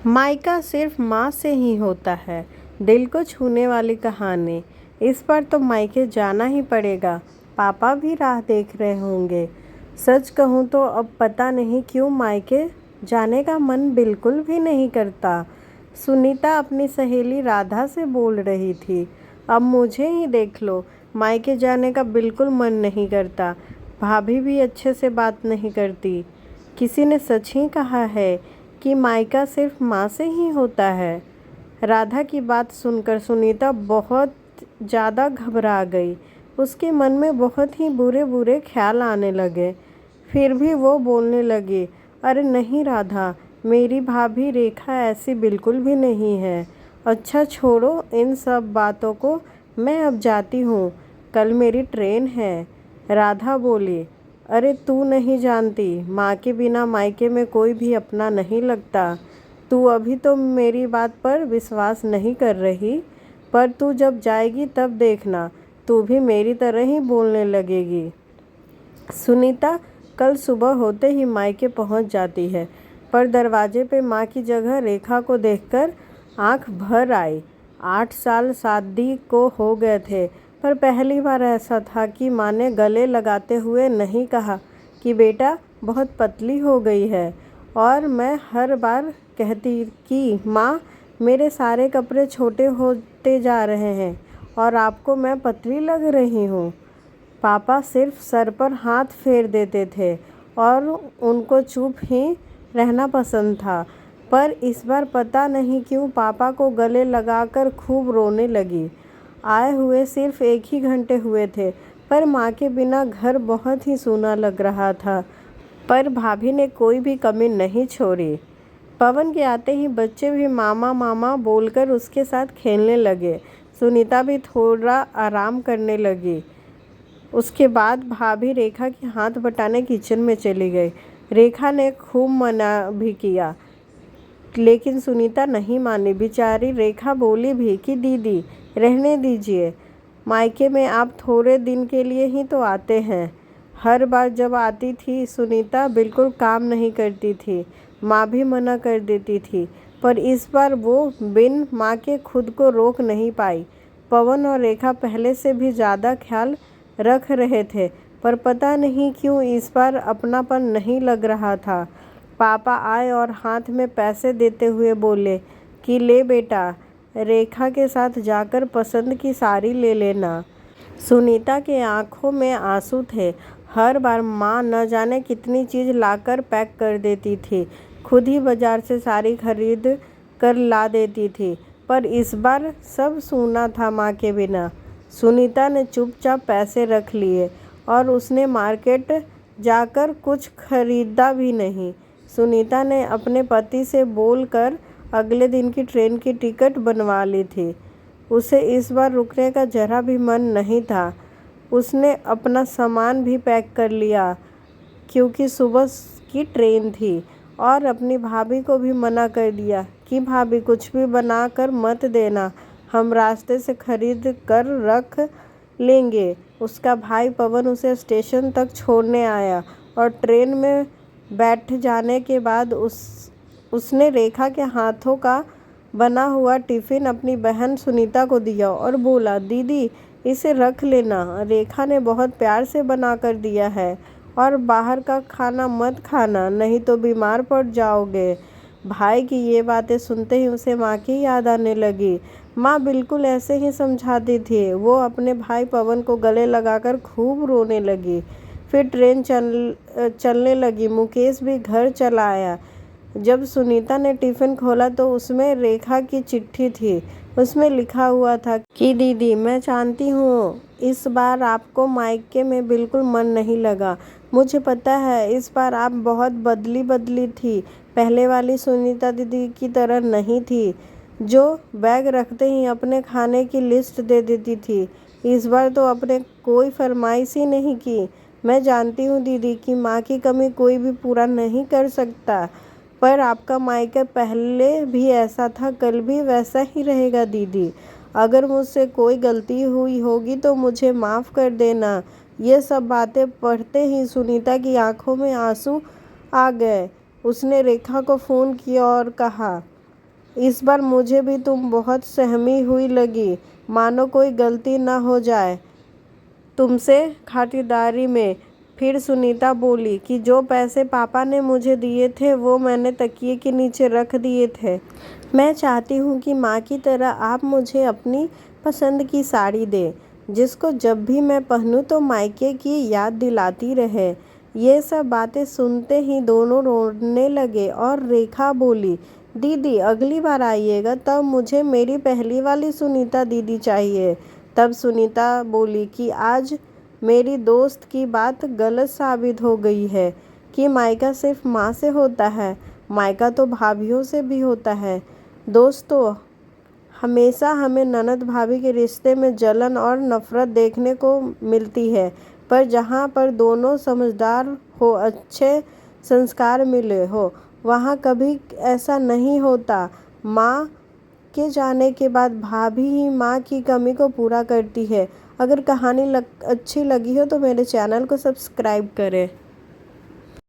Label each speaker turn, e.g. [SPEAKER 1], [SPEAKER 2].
[SPEAKER 1] मायका सिर्फ माँ से ही होता है, दिल को छूने वाली कहानी। इस बार तो मायके जाना ही पड़ेगा। पापा भी राह देख रहे होंगे। सच कहूँ तो अब पता नहीं क्यों मायके जाने का मन बिल्कुल भी नहीं करता। सुनीता अपनी सहेली राधा से बोल रही थी। अब मुझे ही देख लो, मायके जाने का बिल्कुल मन नहीं करता। भाभी भी अच्छे से बात नहीं करती। किसी ने सच ही कहा है कि मायका सिर्फ माँ से ही होता है। राधा की बात सुनकर सुनीता बहुत ज़्यादा घबरा गई। उसके मन में बहुत ही बुरे बुरे ख्याल आने लगे। फिर भी वो बोलने लगी, अरे नहीं राधा, मेरी भाभी रेखा ऐसी बिल्कुल भी नहीं है। अच्छा छोड़ो इन सब बातों को, मैं अब जाती हूँ, कल मेरी ट्रेन है। राधा बोली, अरे तू नहीं जानती, माँ के बिना मायके में कोई भी अपना नहीं लगता। तू अभी तो मेरी बात पर विश्वास नहीं कर रही, पर तू जब जाएगी तब देखना, तू भी मेरी तरह ही बोलने लगेगी। सुनीता कल सुबह होते ही मायके पहुंच जाती है, पर दरवाजे पे माँ की जगह रेखा को देखकर आंख भर आई। 8 साल शादी को हो गए थे, पर पहली बार ऐसा था कि माँ ने गले लगाते हुए नहीं कहा कि बेटा बहुत पतली हो गई है। और मैं हर बार कहती कि माँ, मेरे सारे कपड़े छोटे होते जा रहे हैं और आपको मैं पतली लग रही हूँ। पापा सिर्फ सर पर हाथ फेर देते थे और उनको चुप ही रहना पसंद था। पर इस बार पता नहीं क्यों पापा को गले लगाकर खूब रोने लगी। आए हुए सिर्फ 1 ही घंटे हुए थे, पर माँ के बिना घर बहुत ही सूना लग रहा था। पर भाभी ने कोई भी कमी नहीं छोड़ी। पवन के आते ही बच्चे भी मामा मामा बोलकर उसके साथ खेलने लगे। सुनीता भी थोड़ा आराम करने लगी। उसके बाद भाभी रेखा के हाथ बटाने किचन में चली गई। रेखा ने खूब मना भी किया, लेकिन सुनीता नहीं मानी। बेचारी रेखा बोली भी कि दीदी रहने दीजिए, मायके में आप थोड़े दिन के लिए ही तो आते हैं। हर बार जब आती थी सुनीता बिल्कुल काम नहीं करती थी, माँ भी मना कर देती थी, पर इस बार वो बिन माँ के खुद को रोक नहीं पाई। पवन और रेखा पहले से भी ज़्यादा ख्याल रख रहे थे, पर पता नहीं क्यों इस बार अपनापन नहीं लग रहा था। पापा आए और हाथ में पैसे देते हुए बोले कि ले बेटा, रेखा के साथ जाकर पसंद की साड़ी ले लेना। सुनीता के आंखों में आंसू थे। हर बार माँ न जाने कितनी चीज़ लाकर पैक कर देती थी, खुद ही बाजार से साड़ी खरीद कर ला देती थी, पर इस बार सब सूना था माँ के बिना। सुनीता ने चुपचाप पैसे रख लिए और उसने मार्केट जाकर कुछ खरीदा भी नहीं। सुनीता ने अपने पति से बोलकर अगले दिन की ट्रेन की टिकट बनवा ली थी। उसे इस बार रुकने का जरा भी मन नहीं था। उसने अपना सामान भी पैक कर लिया क्योंकि सुबह की ट्रेन थी, और अपनी भाभी को भी मना कर दिया कि भाभी कुछ भी बना कर मत देना, हम रास्ते से खरीद कर रख लेंगे। उसका भाई पवन उसे स्टेशन तक छोड़ने आया और ट्रेन में बैठ जाने के बाद उसने रेखा के हाथों का बना हुआ टिफ़िन अपनी बहन सुनीता को दिया और बोला, दीदी इसे रख लेना, रेखा ने बहुत प्यार से बना कर दिया है, और बाहर का खाना मत खाना, नहीं तो बीमार पड़ जाओगे। भाई की ये बातें सुनते ही उसे माँ की याद आने लगी। माँ बिल्कुल ऐसे ही समझाती थी। वो अपने भाई पवन को गले लगाकर खूब रोने लगी। फिर ट्रेन चलने लगी। मुकेश भी घर चला आया। जब सुनीता ने टिफ़िन खोला तो उसमें रेखा की चिट्ठी थी। उसमें लिखा हुआ था कि दीदी, मैं जानती हूँ इस बार आपको मायके में बिल्कुल मन नहीं लगा। मुझे पता है इस बार आप बहुत बदली थी, पहले वाली सुनीता दीदी की तरह नहीं थी जो बैग रखते ही अपने खाने की लिस्ट दे देती थी। इस बार तो आपने कोई फरमाइश ही नहीं की। मैं जानती हूँ दीदी कि माँ की कमी कोई भी पूरा नहीं कर सकता, पर आपका मायका पहले भी ऐसा था, कल भी वैसा ही रहेगा दीदी। अगर मुझसे कोई गलती हुई होगी तो मुझे माफ़ कर देना। ये सब बातें पढ़ते ही सुनीता की आंखों में आंसू आ गए। उसने रेखा को फ़ोन किया और कहा, इस बार मुझे भी तुम बहुत सहमी हुई लगी, मानो कोई गलती न हो जाए तुमसे खातिरदारी में। फिर सुनीता बोली कि जो पैसे पापा ने मुझे दिए थे वो मैंने तकिए के नीचे रख दिए थे। मैं चाहती हूँ कि माँ की तरह आप मुझे अपनी पसंद की साड़ी दें, जिसको जब भी मैं पहनूं तो मायके की याद दिलाती रहे। ये सब बातें सुनते ही दोनों रोने लगे और रेखा बोली, दीदी अगली बार आइएगा तब मुझे मेरी पहली वाली सुनीता दीदी चाहिए। तब सुनीता बोली कि आज मेरी दोस्त की बात गलत साबित हो गई है कि मायका सिर्फ माँ से होता है, मायका तो भाभीयों से भी होता है। दोस्तों, हमेशा हमें ननद भाभी के रिश्ते में जलन और नफरत देखने को मिलती है, पर जहाँ पर दोनों समझदार हो, अच्छे संस्कार मिले हो, वहाँ कभी ऐसा नहीं होता। माँ के जाने के बाद भाभी ही माँ की कमी को पूरा करती है। अगर कहानी अच्छी लगी हो तो मेरे चैनल को सब्सक्राइब करें।